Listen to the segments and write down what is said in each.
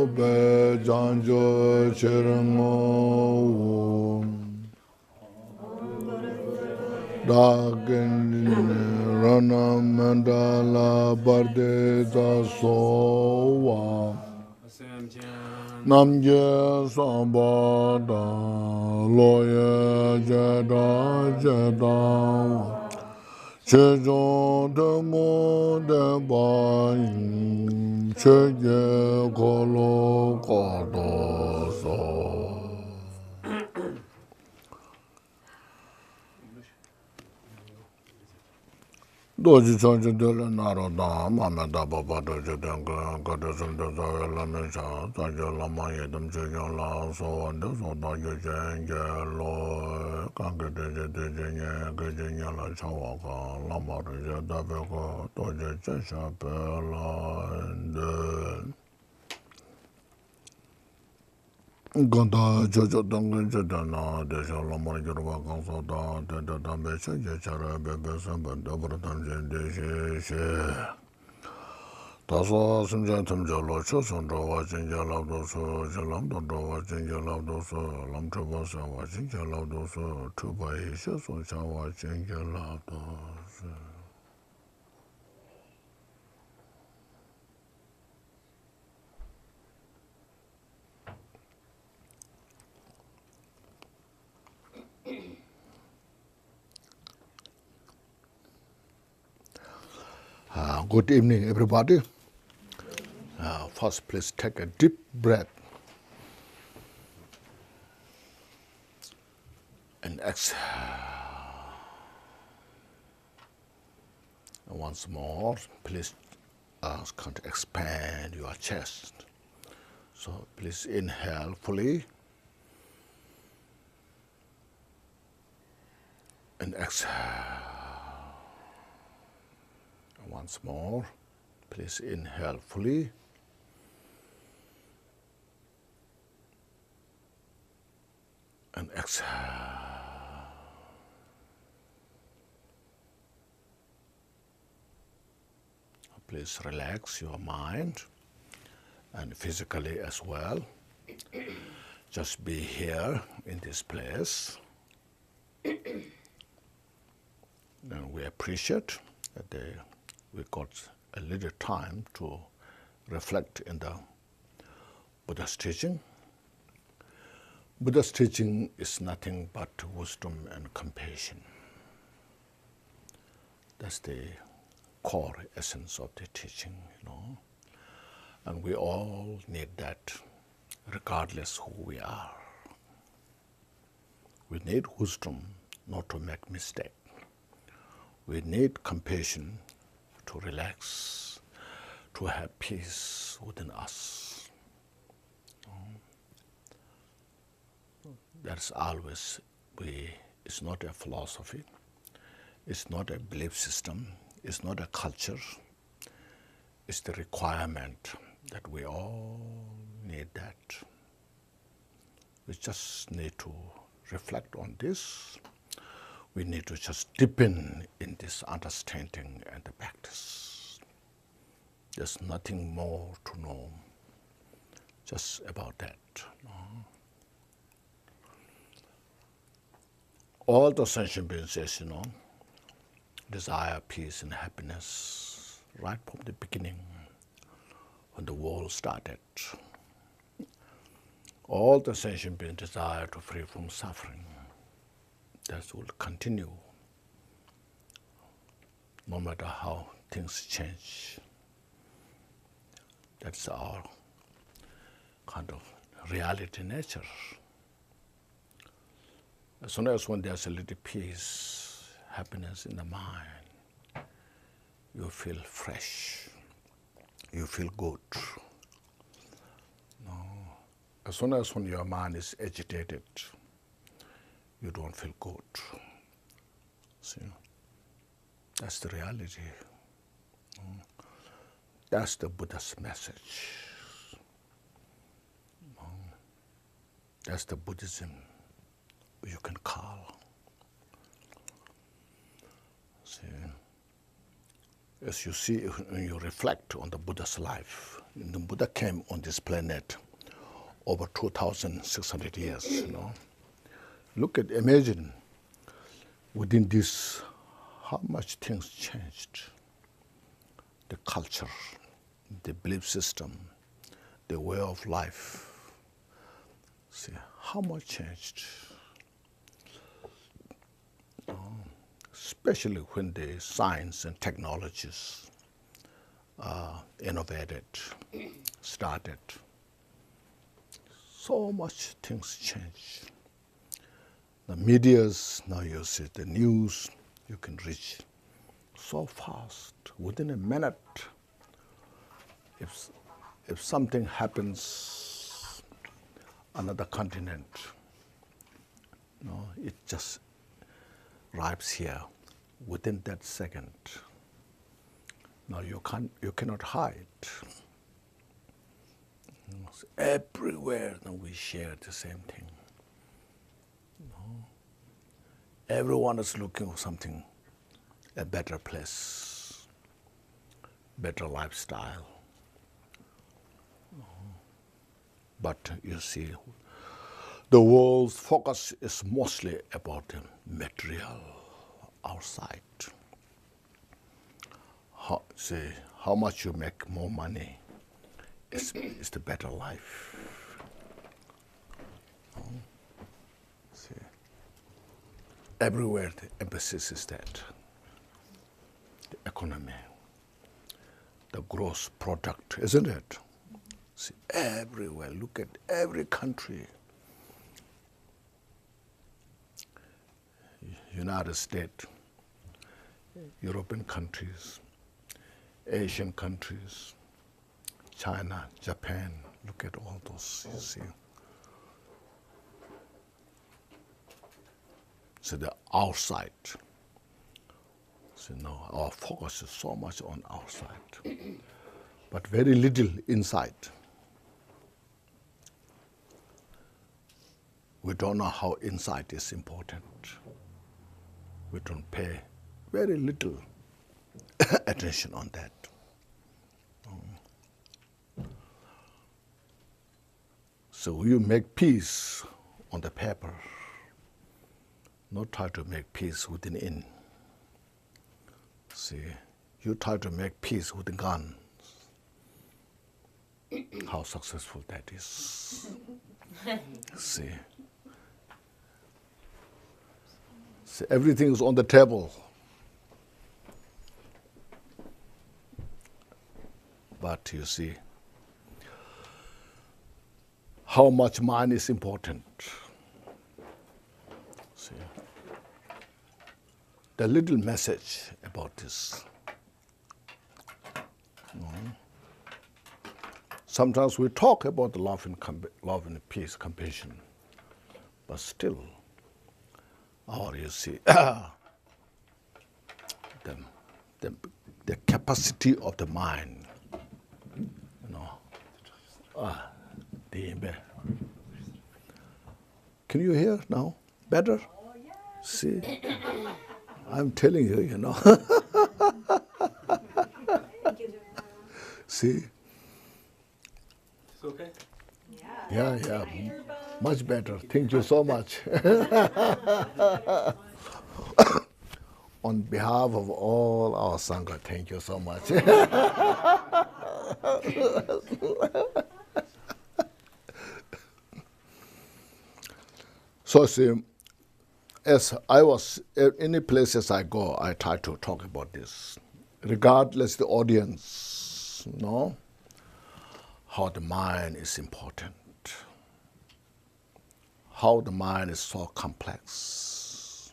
be janjo chirango Dagin rana mandala barde da sowa Namje sambada loye jeda jeda Chejon de mo de bayin Cheje kolo kodo so Doji chanji dele naro da mame da baba doji denga gade sumde zawe la nisha taje la ma yedam chejan la so wande so da je jenje lo kange deje deje nye geje nye la chawa ka la ma reje dabe ko doji chesha pe la ende Ganda jojo dangan jadana desha lamar jirwa kansa da dada dambe shanje chara bebe samba dabra tamjen deshe she Taso simjan tamja lo cho sondra wa jinja labdo so jalam dondo wa jinja labdo so lam chuba sa wa jinja labdo so chuba isha so cha wa jinja labdo so Good evening, everybody. First, please take a deep breath and exhale. And once more, please can't expand your chest. So please inhale fully and exhale. And once more, please inhale fully and exhale. Please relax your mind and physically as well. Just be here in this place. And we appreciate that we got a little time to reflect in the Buddha's teaching. Buddha's teaching is nothing but wisdom and compassion. That's the core essence of the teaching, And we all need that, regardless who we are. We need wisdom not to make mistakes. We need compassion to relax, to have peace within us. That's always it's not a philosophy, it's not a belief system, it's not a culture, it's the requirement that we all need that. We just need to reflect on this. We need to just deepen in this understanding and the practice. There's nothing more to know just about that. All the sentient beings says, desire peace and happiness right from the beginning when the world started. All the sentient beings desire to free from suffering. That will continue no matter how things change. That's our kind of reality nature. As soon as when there's a little peace, happiness in the mind, you feel fresh, you feel good. As soon as when your mind is agitated, you don't feel good. See, that's the reality. That's the Buddha's message. That's the Buddhism you can call. See, As you see, when you reflect on the Buddha's life, the Buddha came on this planet over 2,600 years, imagine within this, how much things changed. The culture, the belief system, the way of life. See, how much changed. Especially when the science and technologies innovated, started. So much things change. The medias, now you see the news, you can reach so fast, within a minute. If something happens another continent, it just arrives here within that second. Now you cannot hide. Everywhere now we share the same thing. Everyone is looking for something, a better place, better lifestyle. But you see, the world's focus is mostly about the material outside. How much you make more money is the better life. See, everywhere the emphasis is that. The economy, the gross product, isn't it? See, everywhere, look at every country. United States, European countries, Asian countries, China, Japan, look at all those, you see. So the outside. So now our focus is so much on outside, but very little inside. We don't know how inside is important. We don't pay very little attention on that. So you make peace on the paper, not try to make peace within. See, you try to make peace with the gun. How successful that is. See. See, everything is on the table. But you see, how much mind is important. See, the little message about this. Sometimes we talk about the love and peace, compassion, but still, you see, the capacity of the mind, Can you hear now? Better? Oh, yeah. See? I'm telling you, See? It's okay? Yeah. Much better. Thank you so much. On behalf of all our Sangha, thank you so much. So see, as I was, any places I go, I try to talk about this, regardless the audience, how the mind is important, how the mind is so complex.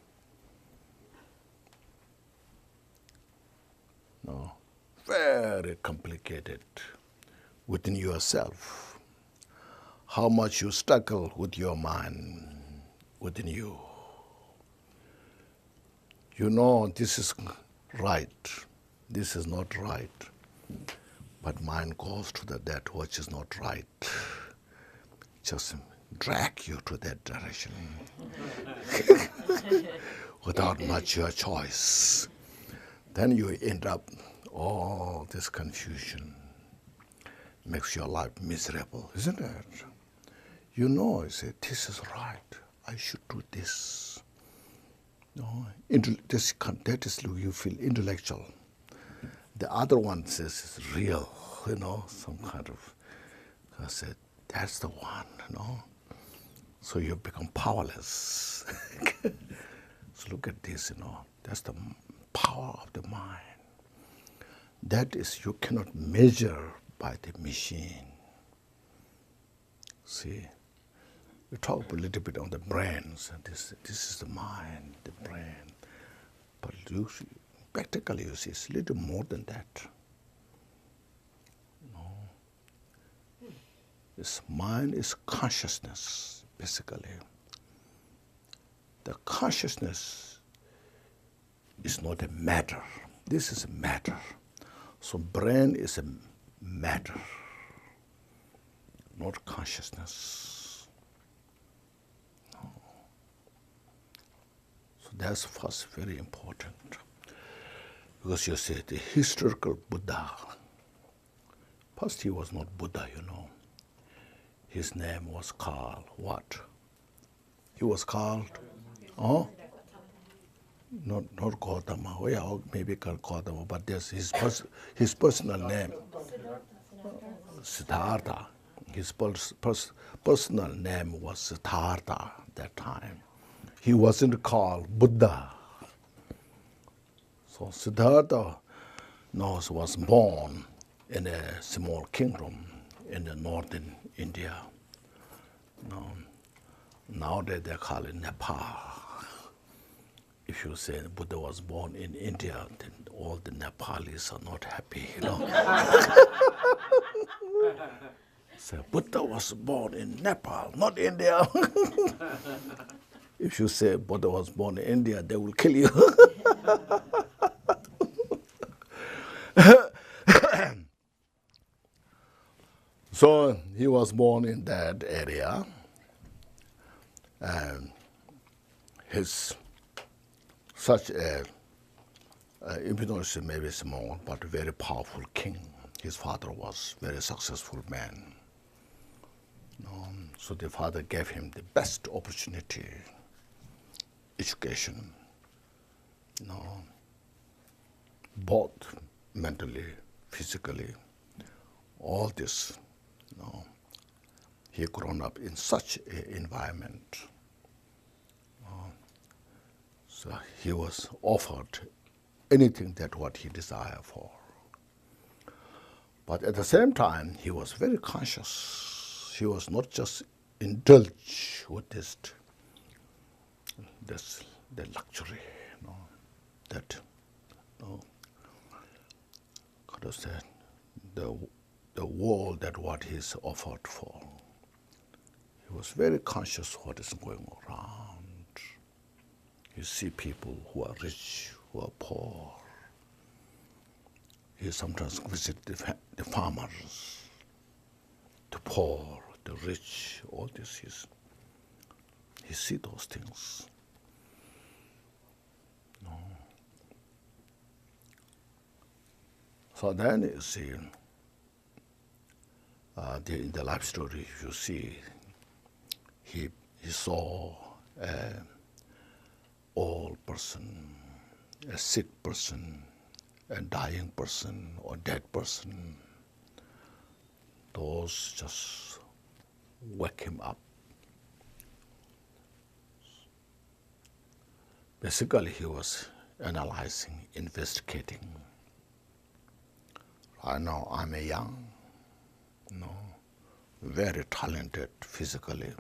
Very complicated within yourself. How much you struggle with your mind within you. This is right, this is not right, but mind goes to that which is not right. Just drag you to that direction without much your choice. Then you end up all this confusion makes your life miserable, isn't it? You know, you say, this is right, I should do this. No, that is you feel intellectual. The other one says it's real, some kind of, I said, that's the one, So you become powerless. So look at this, that's the power of the mind. That is, you cannot measure by the machine. See, we talk a little bit on the brains. This is the mind, the brain. But practically, you see, it's a little more than that. This mind is consciousness, basically. The consciousness is not a matter. This is a matter. So brain is a matter, not consciousness. No. So that's first very important. Because you say the historical Buddha, first he was not Buddha, His name was called what? He was called, not Gautama. Oh yeah, maybe called Gautama, but there's his personal name, Siddhartha. His personal name was Siddhartha at that time. He wasn't called Buddha. So Siddhartha was born in a small kingdom in the northern India. Nowadays they call it Nepal. If you say Buddha was born in India, then all the Nepalis are not happy, So Buddha was born in Nepal, not India. If you say Buddha was born in India, they will kill you. So he was born in that area, and such a, even though it's maybe small, but a very powerful king. His father was a very successful man. So the father gave him the best opportunity, education, both mentally, physically, all this. He grown up in such an environment. So he was offered anything that what he desired for. But at the same time, he was very conscious. He was not just indulge with the luxury, the world that what he's offered for. He was very conscious what is going around. You see people who are rich, who are poor. He sometimes visit the farmers, the poor, the rich, all this. He see those things. So then you see, in the life story, you see, he saw an old person, a sick person, a dying person, or dead person. Those just wake him up. Basically, he was analyzing, investigating. I know I'm a young, very talented physically.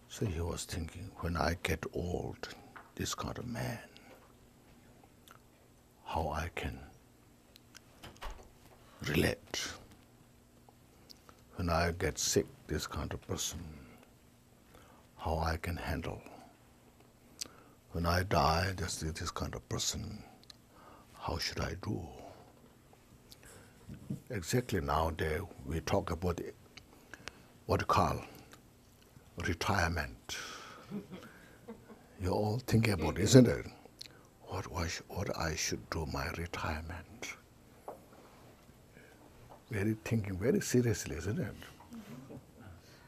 So he was thinking, when I get old, this kind of man, how I can relate. When I get sick, this kind of person, how I can handle. When I die, this kind of person, how should I do? Exactly nowadays, we talk about what you call retirement. You all think about it, isn't it? what I should do my retirement. Thinking very seriously, isn't it?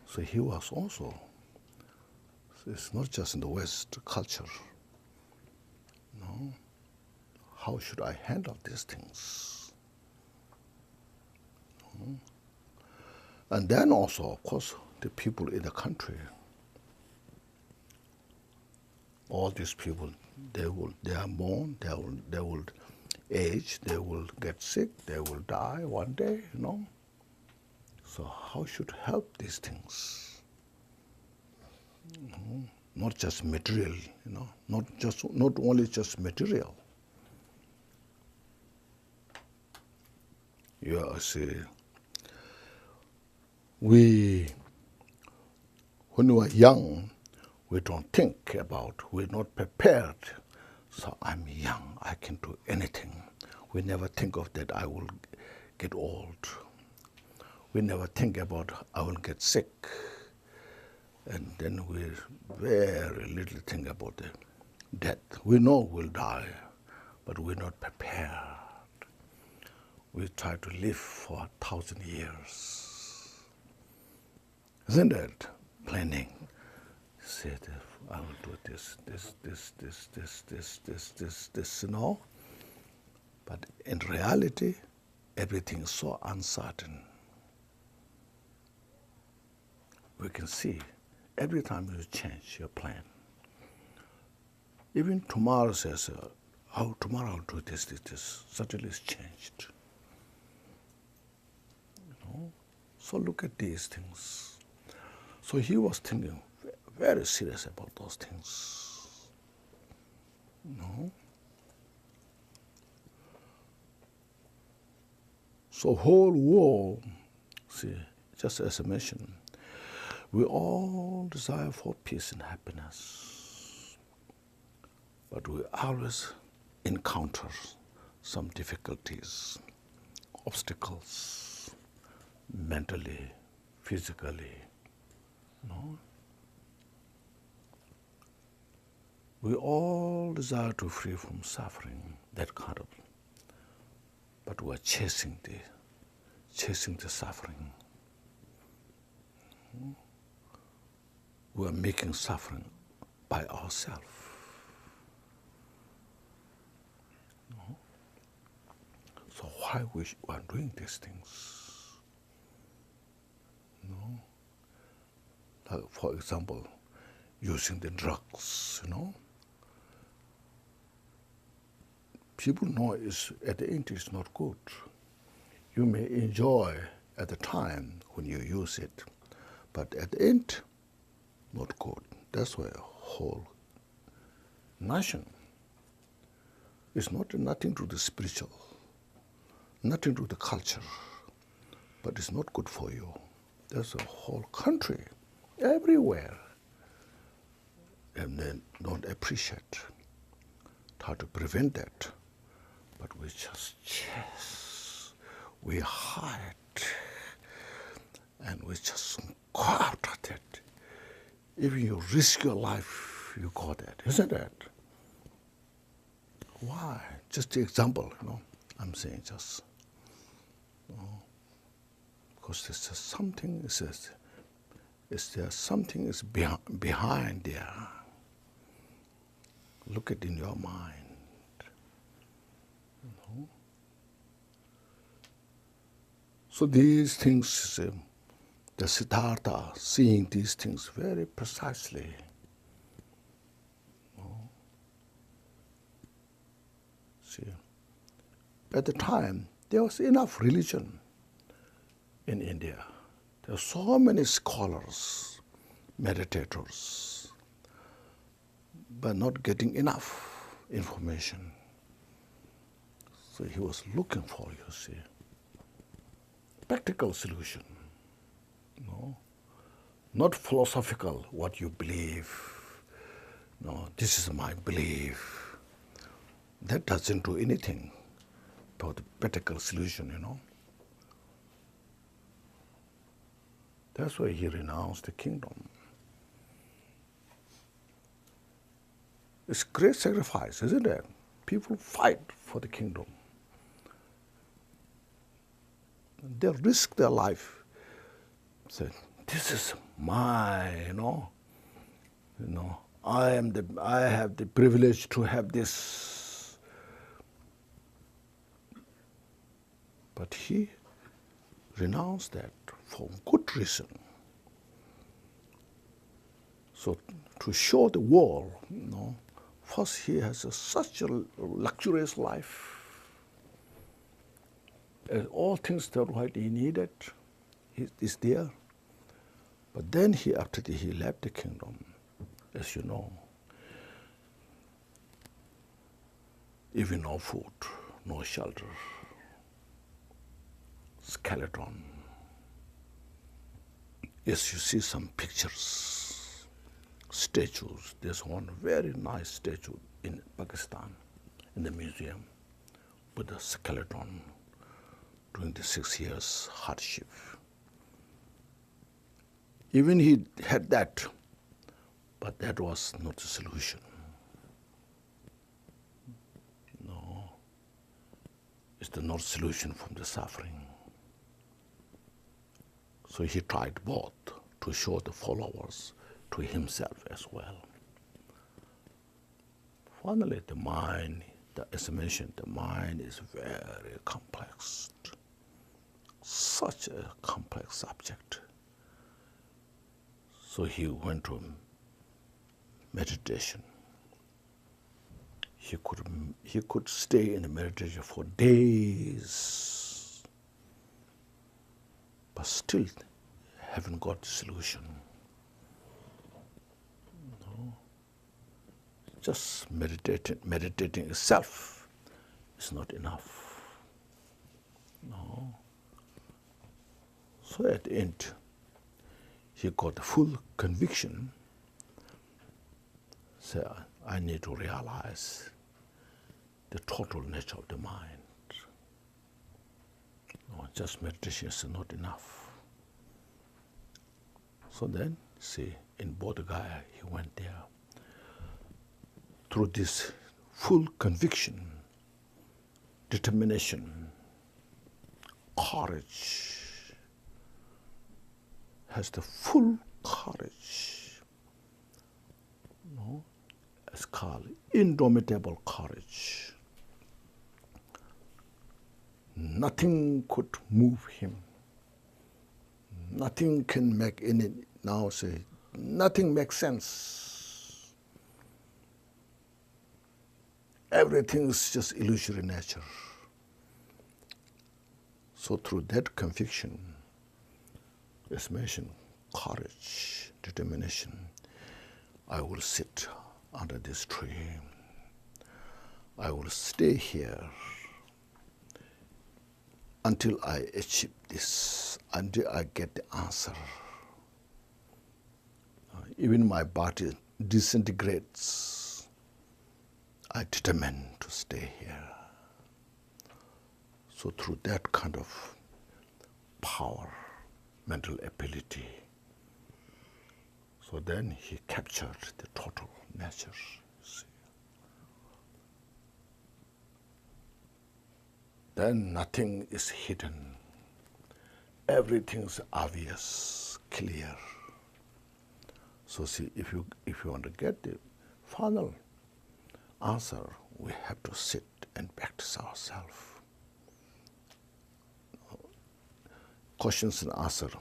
So he was also, it's not just in the West culture. No, how should I handle these things? And then also, of course, the people in the country, all these people, they are born, they will age, they will get sick, they will die one day, you know. So how should help these things? Not just material, you know, not only just material. You see, when we were young, we don't think about, we're not prepared. So I'm young, I can do anything. We never think of that I will get old. We never think about I will get sick. And then we very little think about the death. We know we'll die, but we're not prepared. We try to live for 1,000 years. Isn't it? Planning. Say, I will do this, you know. But in reality, everything is so uncertain. We can see every time you change your plan. Even tomorrow says, oh, tomorrow I'll do this. Suddenly it's changed. You know? So look at these things. So he was thinking very serious about those things. No? So whole world, see, just as I mentioned, we all desire for peace and happiness. But we always encounter some difficulties, obstacles, mentally, physically. No? We all desire to free from suffering, that kind of. But we are chasing the suffering. We are making suffering by ourselves. No? So why we are doing these things? No? Like for example, using the drugs, you know. People know at the end it's not good. You may enjoy at the time when you use it, but at the end, not good. That's why a whole nation is nothing to the spiritual, nothing to the culture, but it's not good for you. There's a whole country, everywhere, and they don't appreciate how to prevent that. But we just chase, we hide, and we just go after that. Even you risk your life, you go there, isn't it? Why? Just the example, you know. I'm saying just, you know, because there's just something. Something is behind there. Look at in your mind. So these things, the Siddhartha seeing these things very precisely. See, at the time, there was enough religion in India. There are so many scholars, meditators, but not getting enough information. So he was looking for, you see, practical solution. No, not philosophical, what you believe. No, this is my belief. That doesn't do anything about the practical solution, you know. That's why he renounced the kingdom. It's great sacrifice, isn't it? People fight for the kingdom. They risk their life. Say, this is my, I have the privilege to have this. But he renounced that for good reason. So to show the world, first he has such a luxurious life. All things that he needed is there. But then after he left the kingdom, as you know, even no food, no shelter, skeleton. Yes, you see some pictures, statues. There's one very nice statue in Pakistan, in the museum, with a skeleton during the 6 years hardship. Even he had that, but that was not the solution. No, it's not solution from the suffering. So he tried both to show the followers, to himself as well. Finally, the mind, as I mentioned, the mind is very complex. Such a complex subject. So he went to meditation. He could stay in meditation for days, but still haven't got the solution. No. Just meditating itself is not enough. No. So at the end, he got the full conviction. So I need to realize the total nature of the mind. No, just meditation is not enough. So then, see, in Bodh Gaya, he went there. Through this full conviction, determination, courage, has the full courage, it's called indomitable courage. Nothing could move him. Nothing can make nothing makes sense. Everything is just illusory nature. So through that conviction, as mentioned, courage, determination, I will sit under this tree. I will stay here until I achieve this, until I get the answer. Even my body disintegrates. I determine to stay here. So through that kind of power, mental ability, so then he captured the total nature. See. Then nothing is hidden. Everything's obvious, clear. So see, if you want to get the final answer, we have to sit and practice ourselves. Questions and answers,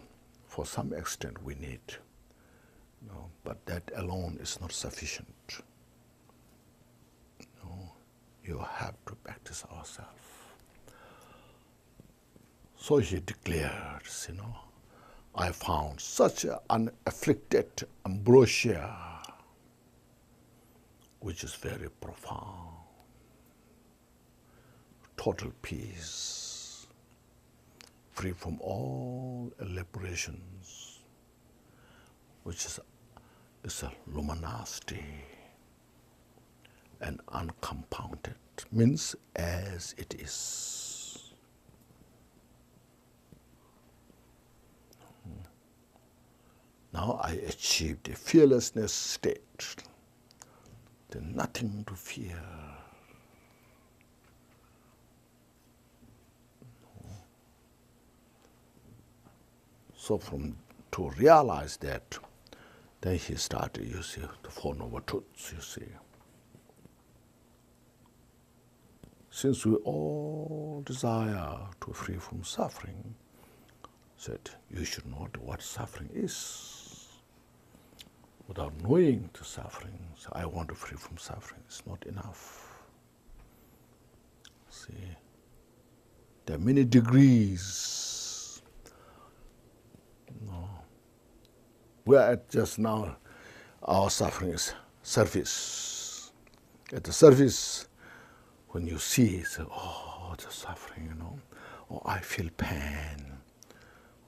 for some extent, we need. But that alone is not sufficient. You have to practice ourselves. So he declared, I found such an unafflicted ambrosia, which is very profound, total peace, free from all elaborations, which is a luminosity and uncompounded, means as it is. Now I achieved a fearlessness state. There's nothing to fear. So to realize that, then he started, you see, the Four Noble Truths, you see. Since we all desire to free from suffering, said, you should know what suffering is. Without knowing the suffering, so I want to free from suffering, it's not enough. See, there are many degrees. No. We are at just now, our suffering is surface. At the surface, when you see it, say, oh, the suffering, you know, oh, I feel pain.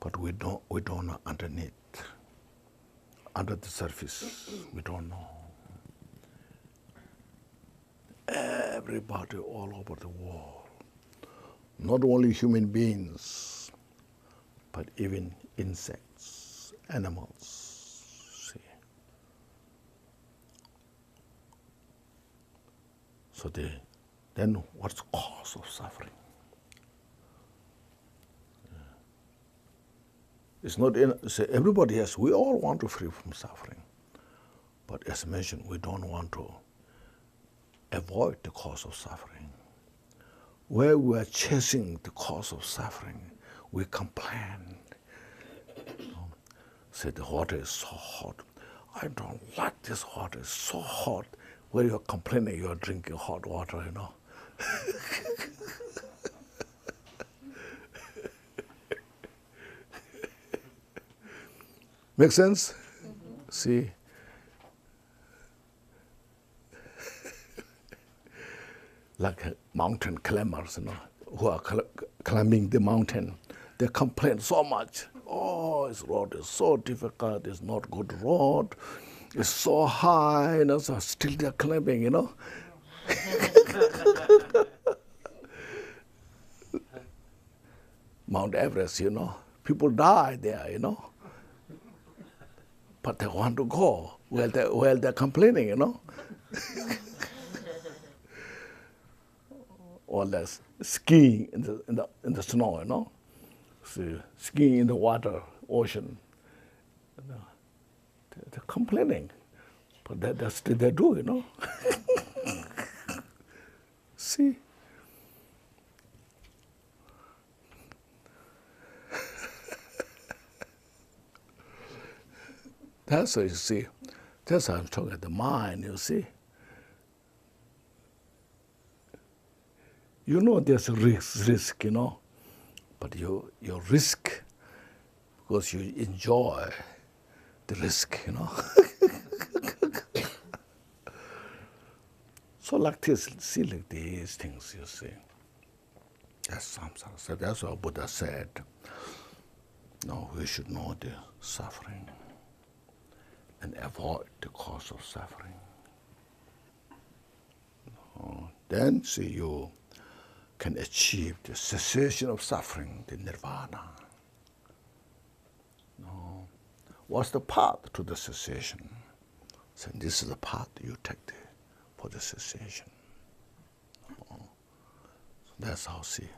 But we don't know underneath. Under the surface, we don't know. Everybody all over the world, not only human beings, but even insects, animals, see. So then what's the cause of suffering? It's not everybody has, we all want to free from suffering. But as mentioned, we don't want to avoid the cause of suffering. Where we are chasing the cause of suffering, we complain. Say the water is so hot. I don't like this water, it's so hot. Where you're complaining, you're drinking hot water, you know. Make sense? Mm-hmm. See? Like mountain climbers, you know, who are climbing the mountain, they complain so much. Oh, this road is so difficult, it's not good road, it's so high, you know, so still they're climbing, you know. Mount Everest, you know, people die there, you know. But they want to go while they're complaining, you know. Or less skiing in the snow, you know. See, skiing in the water, ocean. You know. They're complaining, but that's still they do, you know. See. That's what you see. That's how I'm talking about the mind, you see. You know there's a risk, you know, but you risk because you enjoy the risk, you know. So like this, see like these things, you see. That's samsara. So that's what Buddha said. No, we should know the suffering and avoid the cause of suffering. No. Then, see, you can achieve the cessation of suffering, the nirvana. No. What's the path to the cessation? So this is the path you take for the cessation. No. So that's how, see.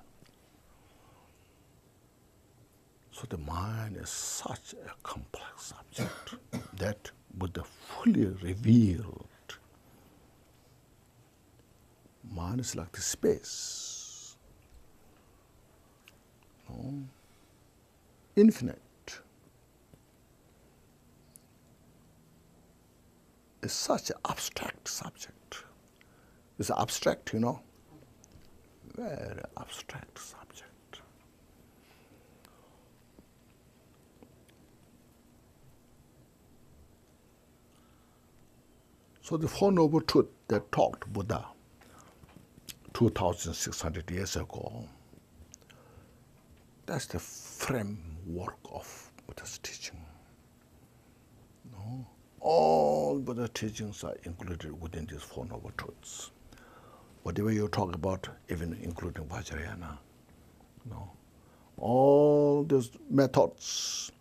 So the mind is such a complex subject that Buddha fully revealed. Mind is like the space, no? Infinite. It's such an abstract subject. It's abstract, you know, very abstract subject. So the Four Noble Truths that taught Buddha 2,600 years ago, that's the framework of Buddha's teaching. No? All Buddha's teachings are included within these Four Noble Truths. Whatever you talk about, even including Vajrayana, no? All these methods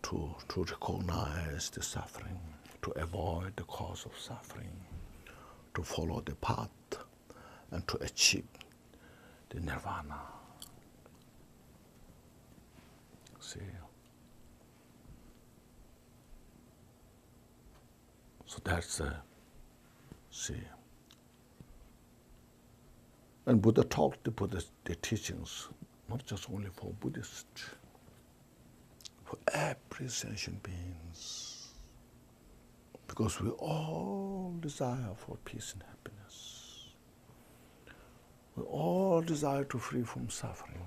to recognize the suffering, to avoid the cause of suffering, to follow the path, and to achieve the nirvana. See? So that's see. And Buddha taught the teachings, not just only for Buddhists, for every sentient beings. Because we all desire for peace and happiness. We all desire to free from suffering.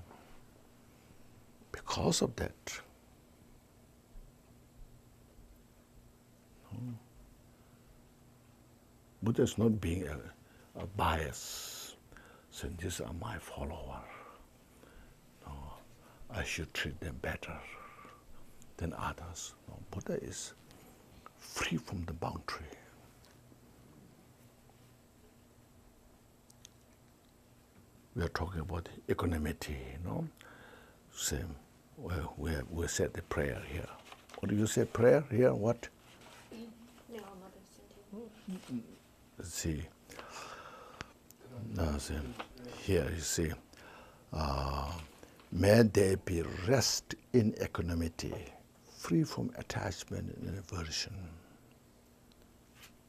Because of that, Buddha is not being a bias, saying these are my followers. No, I should treat them better than others. No, Buddha is free from the boundary. We are talking about equanimity, you know. Same. Well, we said the prayer here. What do you say? Prayer here? What? No, Mother sent. Let's see. Now, see. Here you see. May there be rest in equanimity, free from attachment and aversion.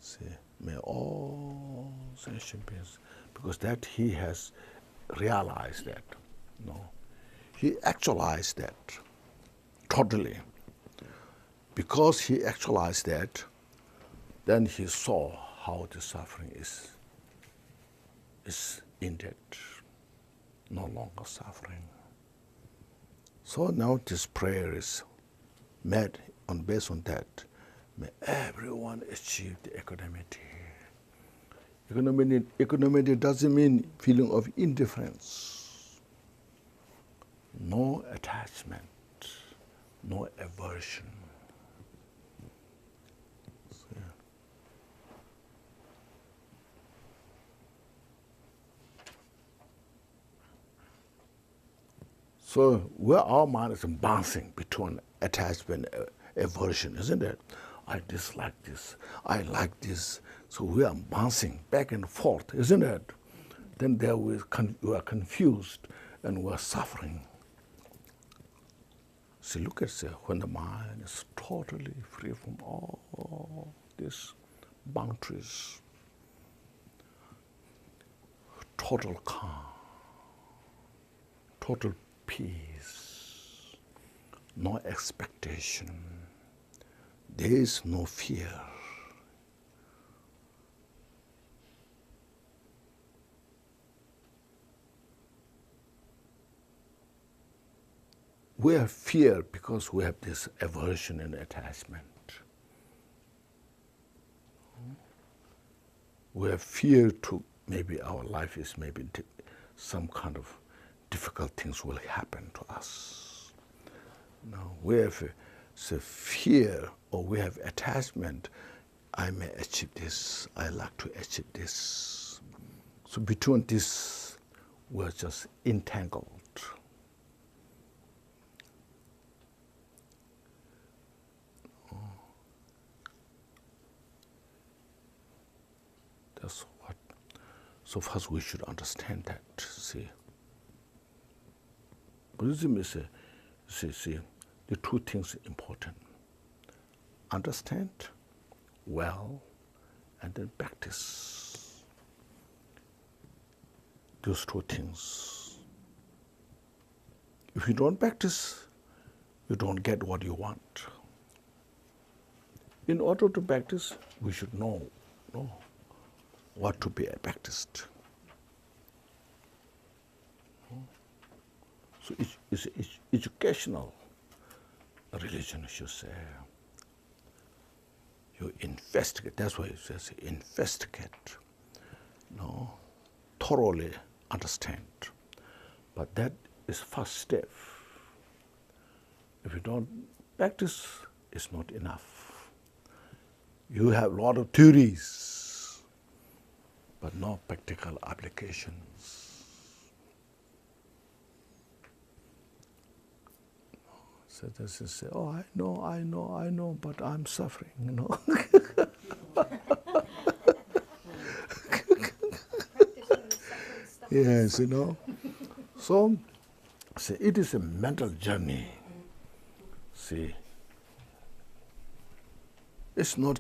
See, may all sentient beings, because that he has realized that. No, he actualized that totally. Because he actualized that, then he saw how the suffering is ended, no longer suffering. So now this prayer is made based on that. May everyone achieve the equanimity. Equanimity doesn't mean feeling of indifference, no attachment, no aversion. So where our mind is bouncing between attachment and aversion, isn't it? I dislike this, I like this. So we are bouncing back and forth, isn't it? Then there we are confused and we are suffering. See, look at when the mind is totally free from all these boundaries, total calm, total peace, no expectation, there is no fear. We have fear because we have this aversion and attachment. We have fear to maybe our life is maybe some kind of difficult things will happen to us. Now we have fear or we have attachment. I may achieve this. I like to achieve this. So between this, we're just entangled. That's what. So first we should understand that. See, Buddhism is the two things important: understand well, and then practice. Those two things. If you don't practice, you don't get what you want. In order to practice, we should know what to be practiced. So it's educational religion, I should say. You investigate, that's why it says investigate, thoroughly understand. But that is first step. If you don't practice, it's not enough. You have a lot of theories, but no practical applications. So this is say, oh, I know, but I'm suffering, Yes, So it is a mental journey. See, it's not